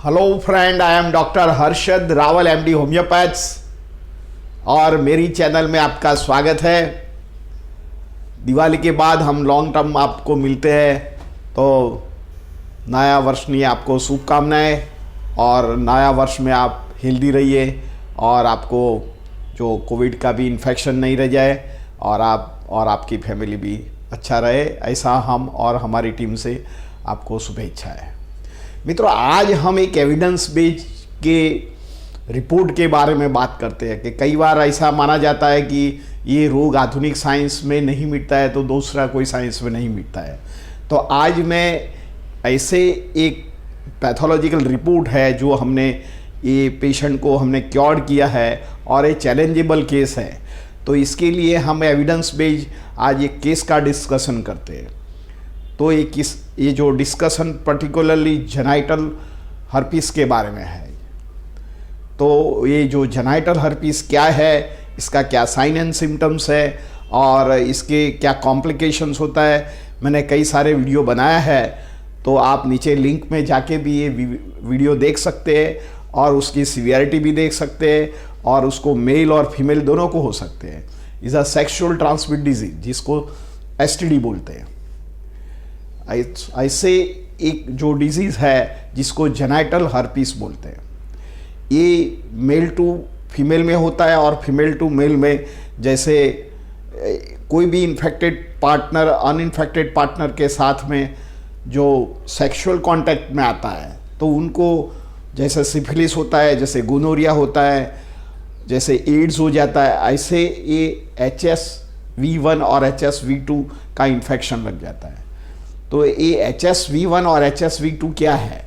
Hello friend, I am doctor Harshad Rawal MD homeopaths और मेरी channel में आपका स्वागत है। दिवाली के बाद हम लॉन्ग टर्म आपको मिलते हैं, तो नया वर्ष में आपको शुभकामनाएं और नया वर्ष में आप हेल्दी रहिए और आपको जो कोविड का भी इन्फेक्शन नहीं रह जाए और आप और आपकी फैमिली भी अच्छा रहे, ऐसा हम और हमारी टीम से आपको शुभेच्छा है। मित्रों, आज हम एक एविडेंस बेस्ड के रिपोर्ट के बारे में बात करते हैं कि कई बार ऐसा माना जाता है कि ये रोग आधुनिक साइंस में नहीं मिटता है तो दूसरा कोई साइंस में नहीं मिटता है। तो आज मैं ऐसे एक पैथोलॉजिकल रिपोर्ट है जो हमने ये पेशेंट को हमने क्योर किया है और ये चैलेंजेबल केस है, तो इसके लिए हम एविडेंस बेस्ड आज एक केस का डिस्कशन करते हैं। तो ये जो डिस्कशन पर्टिकुलरली जेनाइटल हर्पीस के बारे में है। तो ये जो जेनाइटल हर्पीस क्या है, इसका क्या साइन एंड सिम्टम्स है और इसके क्या कॉम्प्लिकेशंस होता है, मैंने कई सारे वीडियो बनाया है, तो आप नीचे लिंक में जाके भी ये वीडियो देख सकते हैं और उसकी सीवियरिटी भी देख सकते हैं और उसको मेल और फीमेल दोनों को हो सकते हैं। Is a sexual transmit disease जिसको एसटीडी बोलते हैं। ऐसे एक जो डिजीज़ है जिसको जेनाइटल हर्पीस बोलते हैं, ये मेल टू फीमेल में होता है और फीमेल टू मेल में, जैसे कोई भी इन्फेक्टेड पार्टनर अनइन्फेक्टेड पार्टनर के साथ में जो सेक्सुअल कांटेक्ट में आता है तो उनको जैसे सिफिलिस होता है, जैसे गोनोरिया होता है, जैसे एड्स हो जाता है, ऐसे ये HSV1 और HSV2 का इन्फेक्शन लग जाता है। तो ये HSV1 और HSV2 क्या है,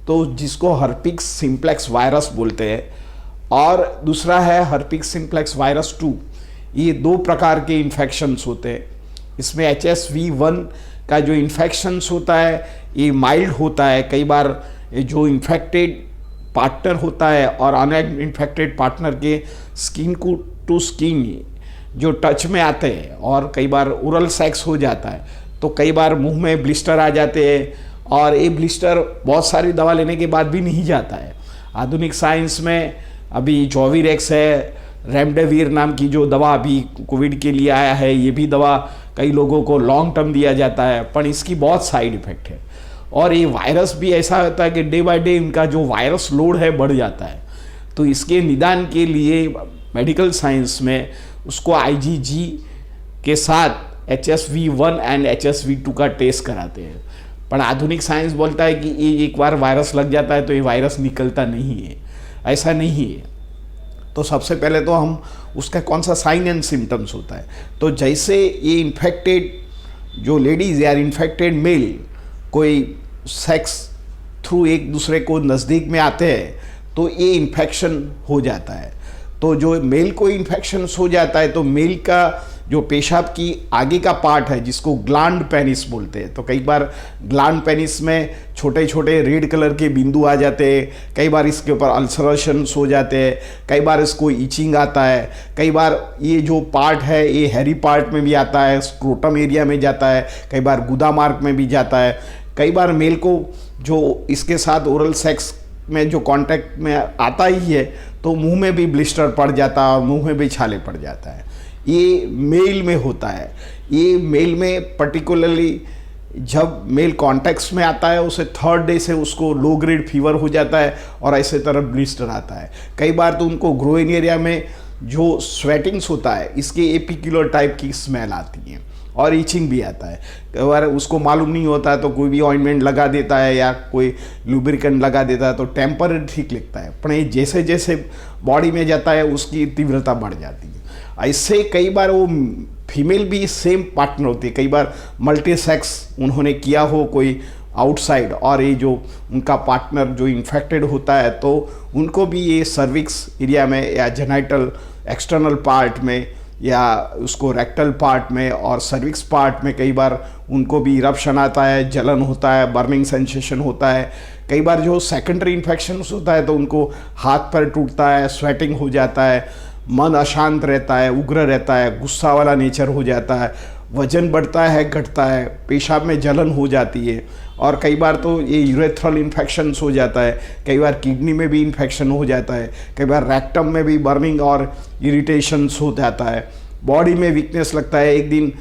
तो जिसको हर्पिक्स सिम्प्लेक्स वायरस बोलते हैं और दूसरा है हर्पिक्स सिम्प्लेक्स वायरस 2। ये दो प्रकार के इन्फेक्शंस होते हैं। इसमें HSV1 का जो इन्फेक्शंस होता है ये माइल्ड होता है। कई बार जो इन्फेक्टेड पार्टनर होता है और अनइन्फेक्टेड पार्टनर के स्किन को टू स्किन जो टच में आते हैं और कई बार ओरल सेक्स हो जाता है, तो कई बार मुंह में ब्लिस्टर आ जाते हैं और ये ब्लिस्टर बहुत सारी दवा लेने के बाद भी नहीं जाता है। आधुनिक साइंस में अभी जोविरेक्स है, रेमडेसिविर नाम की जो दवा अभी कोविड के लिए आया है, ये भी दवा कई लोगों को लॉन्ग टर्म दिया जाता है, पर इसकी बहुत साइड इफ़ेक्ट है। और ये वायरस भी ऐसा होता है कि डे बाय डे इनका जो वायरस लोड है बढ़ जाता है। तो इसके निदान के लिए मेडिकल साइंस में उसको IgG के साथ HSV1 एंड HSV2 का टेस्ट कराते हैं। पर आधुनिक साइंस बोलता है कि ये एक बार वायरस लग जाता है तो ये वायरस निकलता नहीं है, ऐसा नहीं है। तो सबसे पहले तो हम उसका कौन सा साइन एंड सिम्टम्स होता है, तो जैसे ये इन्फेक्टेड जो लेडीज़ या इन्फेक्टेड मेल कोई सेक्स थ्रू एक दूसरे को नज़दीक में आते हैं तो ये इन्फेक्शन हो जाता है। तो जो मेल को इन्फेक्शन हो जाता है तो मेल का जो पेशाब की आगे का पार्ट है जिसको ग्लैंड पेनिस बोलते हैं, तो कई बार ग्लैंड पेनिस में छोटे छोटे रेड कलर के बिंदु आ जाते हैं, कई बार इसके ऊपर अल्सरेशंस हो जाते हैं, कई बार इसको ईचिंग आता है, कई बार ये जो पार्ट है ये हैरी पार्ट में भी आता है, स्क्रोटम एरिया में जाता है, कई बार गुदा मार्ग में भी जाता है। कई बार मेल को जो इसके साथ ओरल सेक्स में जो कांटेक्ट में आता ही है तो मुंह में भी ब्लिस्टर पड़ जाता है और मुंह में भी छाले पड़ जाता है। ये मेल में होता है। ये मेल में पर्टिकुलरली जब मेल कॉन्टेक्ट्स में आता है उसे थर्ड डे से उसको लो ग्रेड फीवर हो जाता है और ऐसे तरह ब्लिस्टर आता है। कई बार तो उनको ग्रोइन एरिया में जो स्वेटिंग्स होता है इसके एपिक्युलर टाइप की स्मेल आती है और ईचिंग भी आता है। कई बार उसको मालूम नहीं होता है तो कोई भी ऑइंटमेंट लगा देता है या कोई लुब्रिकेंट लगा देता है तो टेम्पररी ठीक लगता है, पर जैसे जैसे बॉडी में जाता है उसकी तीव्रता बढ़ जाती है। ऐसे कई बार वो फीमेल भी सेम पार्टनर होती है, कई बार मल्टी सेक्स उन्होंने किया हो कोई आउटसाइड और ये जो उनका पार्टनर जो इन्फेक्टेड होता है तो उनको भी ये सर्विक्स एरिया में या जेनाइटल एक्सटर्नल पार्ट में या उसको रेक्टल पार्ट में और सर्विक्स पार्ट में कई बार उनको भी इरप्शन आता है, जलन होता है, बर्निंग सेंसेशन होता है। कई बार जो सेकेंडरी इन्फेक्शन होता है तो उनको हाथ पैर टूटता है, स्वेटिंग हो जाता है, मन अशांत रहता है, उग्र रहता है, गुस्सा वाला नेचर हो जाता है वजन बढ़ता है, घटता है, पेशाब में जलन हो जाती है, और कई बार तो ये यूरेथ्रल इन्फेक्शंस हो जाता है, कई बार किडनी में भी इन्फेक्शन हो जाता है, कई बार रेक्टम में भी बर्निंग और इरिटेशंस हो जाता है, बॉडी में वीकनेस लगता है, एक दिन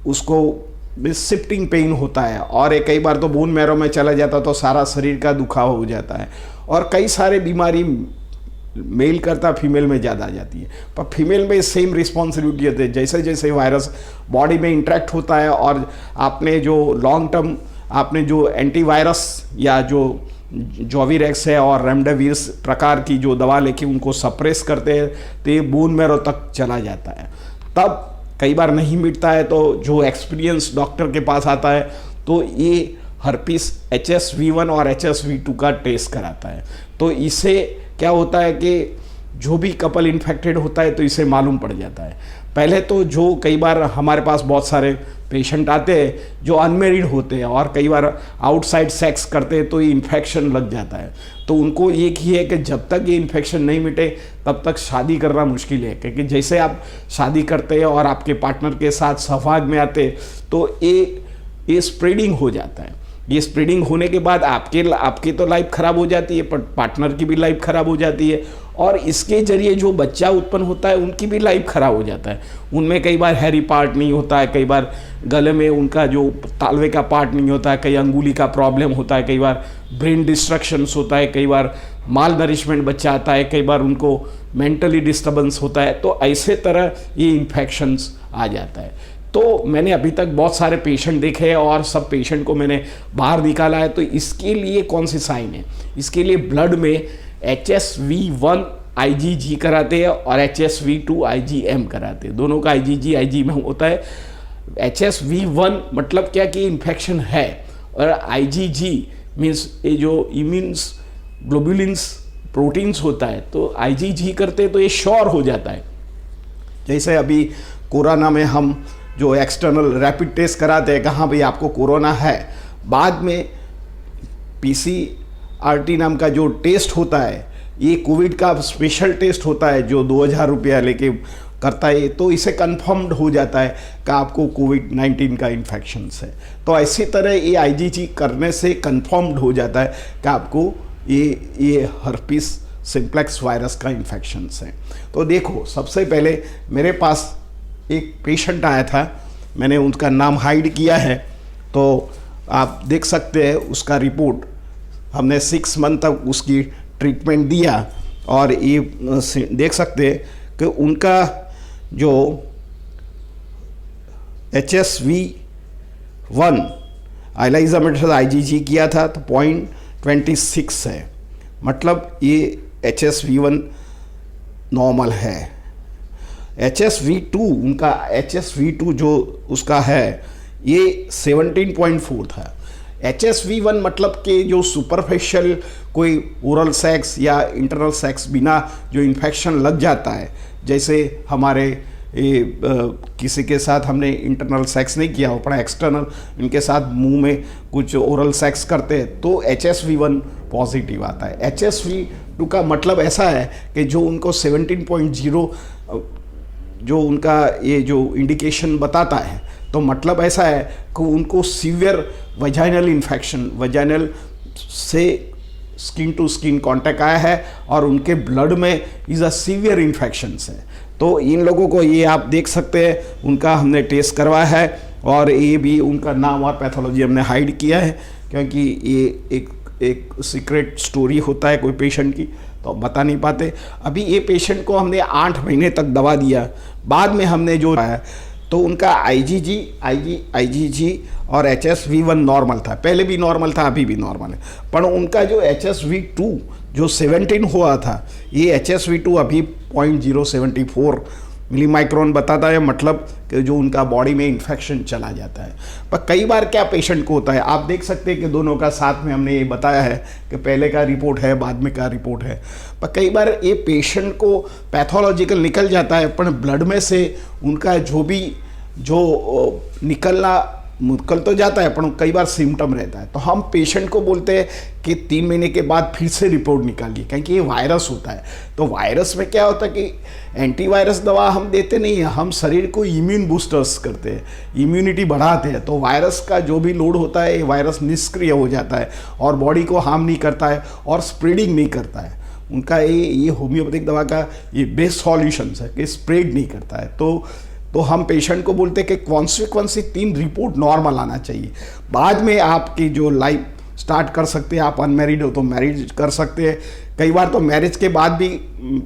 उसको शिफ्टिंग पेन होता है, और कई बार तो बोन मैरो में चला जाता है तो सारा शरीर का दुखाव हो जाता है, और कई सारे बीमारी मेल करता फीमेल में ज़्यादा आ जाती है। पर फीमेल में सेम रिस्पॉन्सिबिलिटी होती है, जैसे जैसे वायरस बॉडी में इंटरेक्ट होता है, और आपने जो लॉन्ग टर्म आपने जो एंटीवायरस या जो जोविरेक्स है और रेमडेसिविर प्रकार की जो दवा लेके उनको सप्रेस करते हैं, तो ये बोन मैरो तक चला जाता है। तब कई बार नहीं मिटता है तो जो एक्सपीरियंस डॉक्टर के पास आता है तो ये हर्पीस HSV1 और HSV2 का टेस्ट कराता है। तो इससे क्या होता है कि जो भी कपल इन्फेक्टेड होता है तो इसे मालूम पड़ जाता है। पहले तो जो कई बार हमारे पास बहुत सारे पेशेंट आते हैं जो अनमेरिड होते हैं और कई बार आउटसाइड सेक्स करते हैं तो ये इन्फेक्शन लग जाता है, तो उनको एक ही है कि जब तक ये इन्फेक्शन नहीं मिटे तब तक शादी करना मुश्किल है, क्योंकि जैसे आप शादी करते हैं और आपके पार्टनर के साथ सहवाग में आते तो ये स्प्रेडिंग हो जाता है। ये स्प्रेडिंग होने के बाद आपकी तो लाइफ खराब हो जाती है, पर पार्टनर की भी लाइफ खराब हो जाती है, और इसके जरिए जो बच्चा उत्पन्न होता है उनकी भी लाइफ खराब हो जाता है। उनमें कई बार हैरी पार्ट नहीं होता है, कई बार गले में उनका जो तालवे का पार्ट नहीं होता है, कई अंगुली का प्रॉब्लम होता है, कई बार ब्रेन डिस्ट्रक्शंस होता है, कई बार माल नरिशमेंट बच्चा आता है, कई बार उनको मेंटली डिस्टर्बेंस होता है। तो ऐसे तरह ये इन्फेक्शंस आ जाता है। तो मैंने अभी तक बहुत सारे पेशेंट देखे हैं और सब पेशेंट को मैंने बाहर निकाला है। तो इसके लिए कौन सी साइन है? इसके लिए ब्लड में HSV1 IgG कराते हैं और HSV2 IgM कराते हैं। दोनों का IgG IgM होता है। HSV1 मतलब क्या कि इन्फेक्शन है, और IgG मीन्स ये जो इम्यून्स ग्लोबुलिन्स प्रोटीन्स होता है, तो IgG करते तो ये श्योर हो जाता है। जैसे अभी कोरोना में हम जो एक्सटर्नल रैपिड टेस्ट कराते हैं कहाँ भाई आपको कोरोना है, बाद में PCR नाम का जो टेस्ट होता है, ये कोविड का स्पेशल टेस्ट होता है जो 2000 रुपया लेके करता है, तो इसे कंफर्म्ड हो जाता है कि आपको कोविड-19 का इन्फेक्शन है। तो इसी तरह ये IgG करने से कंफर्म्ड हो जाता है कि आपको ये हर्पीस सिम्प्लेक्स वायरस का इन्फेक्शन है। तो देखो, सबसे पहले मेरे पास एक पेशेंट आया था, मैंने उनका नाम हाइड किया है, तो आप देख सकते हैं उसका रिपोर्ट। हमने 6 मंथ तक उसकी ट्रीटमेंट दिया, और ये देख सकते हैं कि उनका जो HSV1 एलिजा मेथड IgG किया था तो 0.26 है, मतलब ये HSV1 नॉर्मल है। HSV2 उनका HSV2 जो उसका है ये 17.4 था। HSV1 मतलब कि जो सुपरफिशियल कोई ओरल सेक्स या इंटरनल सेक्स बिना जो इन्फेक्शन लग जाता है, जैसे हमारे किसी के साथ हमने इंटरनल सेक्स नहीं किया, अपना एक्सटर्नल इनके साथ मुंह में कुछ ओरल सेक्स करते हैं तो HSV1 पॉजिटिव आता है। HSV2 का मतलब ऐसा है कि जो उनको 17.0 जो उनका ये जो इंडिकेशन बताता है, तो मतलब ऐसा है कि उनको सीवियर वजाइनल इन्फेक्शन, वजाइनल से स्किन टू स्किन कांटेक्ट आया है और उनके ब्लड में इज़ अ सीवियर इन्फेक्शन है। तो इन लोगों को ये आप देख सकते हैं, उनका हमने टेस्ट करवाया है, और ये भी उनका नाम और पैथोलॉजी हमने हाइड किया है, क्योंकि ये एक सीक्रेट स्टोरी होता है कोई पेशेंट की, तो बता नहीं पाते। अभी ये पेशेंट को हमने 8 महीने तक दवा दिया, बाद में हमने जो आया तो उनका IgG और HSV1 नॉर्मल था, पहले भी नॉर्मल था, अभी भी नॉर्मल है। पर उनका जो HSV2 जो 17 हुआ था, ये HSV2 अभी 0.074 मिलीमाइक्रोन बताता है, मतलब कि जो उनका बॉडी में इन्फेक्शन चला जाता है। पर कई बार क्या पेशेंट को होता है, आप देख सकते हैं कि दोनों का साथ में हमने ये बताया है कि पहले का रिपोर्ट है, बाद में का रिपोर्ट है। पर कई बार ये पेशेंट को पैथोलॉजिकल निकल जाता है, पर ब्लड में से उनका जो निकलना निकल तो जाता है पर कई बार सिम्टम रहता है, तो हम पेशेंट को बोलते हैं कि 3 महीने के बाद फिर से रिपोर्ट निकालिए, क्योंकि ये वायरस होता है। तो वायरस में क्या होता है कि एंटीवायरस दवा हम देते नहीं हैं, हम शरीर को इम्यून बूस्टर्स करते हैं, इम्यूनिटी बढ़ाते हैं। तो वायरस का जो भी लोड होता है, ये वायरस निष्क्रिय हो जाता है और बॉडी को हार्म नहीं करता है और स्प्रेडिंग नहीं करता है। उनका ये होम्योपैथिक दवा का ये बेस्ट सॉल्यूशंस है कि स्प्रेड नहीं करता है। तो हम पेशेंट को बोलते हैं कि कॉन्सिक्वेंसी 3 रिपोर्ट नॉर्मल आना चाहिए। बाद में आपकी जो लाइफ स्टार्ट कर सकते हैं, आप अनमैरिड हो तो मैरिज कर सकते हैं। कई बार तो मैरिज के बाद भी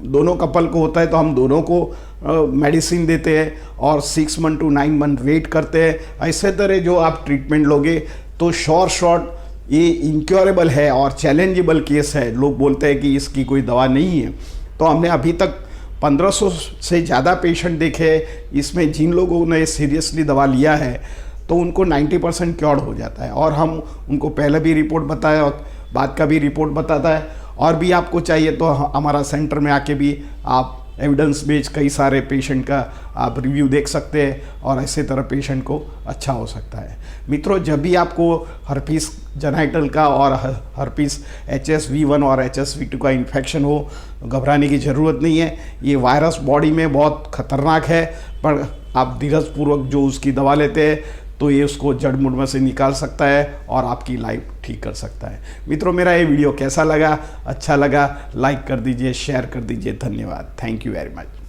दोनों कपल को होता है, तो हम दोनों को मेडिसिन देते हैं और 6 मंथ टू 9 मंथ वेट करते हैं। ऐसे तरह जो आप ट्रीटमेंट लोगे तो शॉर्ट ये इनक्योरेबल है और चैलेंजेबल केस है। लोग बोलते हैं कि इसकी कोई दवा नहीं है। तो हमने अभी तक 1500 से ज़्यादा पेशेंट देखे। इसमें जिन लोगों ने सीरियसली दवा लिया है तो उनको 90% क्योर्ड हो जाता है, और हम उनको पहले भी रिपोर्ट बताया और बाद का भी रिपोर्ट बताता है। और भी आपको चाहिए तो हमारा सेंटर में आके भी आप एविडेंस बेस्ड कई सारे पेशेंट का आप रिव्यू देख सकते हैं और ऐसे तरह पेशेंट को अच्छा हो सकता है। मित्रों, जब भी आपको हर्पीस जेनाइटल का और हर्पीस HSV1 और HSV2 का इन्फेक्शन हो, घबराने की ज़रूरत नहीं है। ये वायरस बॉडी में बहुत खतरनाक है, पर आप धीरजपूर्वक जो उसकी दवा लेते हैं तो ये उसको जड़ मूड में से निकाल सकता है और आपकी लाइफ ठीक कर सकता है। मित्रों, मेरा ये वीडियो कैसा लगा? अच्छा लगा लाइक कर दीजिए, शेयर कर दीजिए। धन्यवाद। Thank you very much.